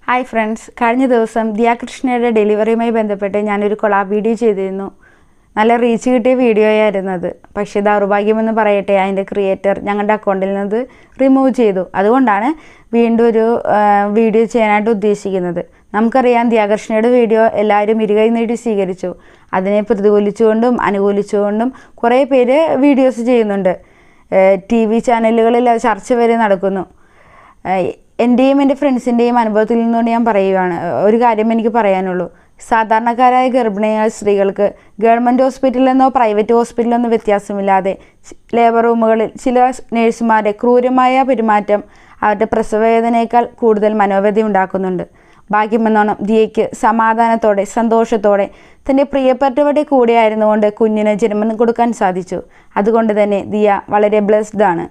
Hi friends, കഴിഞ്ഞ ദിവസം ദിയാകൃഷ്ണയുടെ ഡെലിവറിയുമായി ബന്ധപ്പെട്ട് ഞാനൊരു കൊളാബ് വീഡിയോ ചെയ്തിരുന്നു. നല്ല റീച്ച് കിട്ടിയ വീഡിയോ ആയിരുന്നു അത്. പക്ഷേ ദൗർഭാഗ്യമെന്ന് പറയട്ടെ, അതിൻ്റെ ക്രിയേറ്റർ ഞങ്ങളുടെ അക്കൗണ്ടിൽ നിന്ന് റിമൂവ് ചെയ്തു. അതുകൊണ്ടാണ് വീണ്ടും ഒരു വീഡിയോ ചെയ്യാനായിട്ട് ഉദ്ദേശിക്കുന്നത്. നമുക്കറിയാം, ദിയാകൃഷ്ണയുടെ വീഡിയോ എല്ലാവരും ഇരുകൈ നീട്ടി സ്വീകരിച്ചു. അതിനെ പ്രതികൂലിച്ചുകൊണ്ടും അനുകൂലിച്ചുകൊണ്ടും കുറേ പേര് വീഡിയോസ് ചെയ്യുന്നുണ്ട്. TV ചാനലുകളിൽ ചർച്ച വരെ നടക്കുന്നു. എൻ്റെയും എൻ്റെ ഫ്രണ്ട്സിൻ്റെയും അനുഭവത്തിൽ നിന്നുകൊണ്ട് ഞാൻ പറയുകയാണ്. ഒരു കാര്യം എനിക്ക് പറയാനുള്ളൂ. സാധാരണക്കാരായ ഗർഭിണിയായ സ്ത്രീകൾക്ക് ഗവൺമെൻറ് ഹോസ്പിറ്റലിലെന്നോ പ്രൈവറ്റ് ഹോസ്പിറ്റലിലെന്നോ വ്യത്യാസമില്ലാതെ ലേബർ റൂമുകളിൽ ചില നേഴ്സുമാരുടെ ക്രൂരമായ പെരുമാറ്റം അവരുടെ പ്രസവവേദനയേക്കാൾ കൂടുതൽ മനോവേദന ഉണ്ടാക്കുന്നുണ്ട്. ഭാഗ്യമെന്നോണം ദിയയ്ക്ക് സമാധാനത്തോടെ സന്തോഷത്തോടെ തൻ്റെ പ്രിയപ്പെട്ടവരുടെ കൂടെ ആയിരുന്നുകൊണ്ട് കുഞ്ഞിന് ജന്മം കൊടുക്കാൻ സാധിച്ചു. അതുകൊണ്ട് തന്നെ ദിയ വളരെ ബ്ലെസ്ഡ് ആണ്.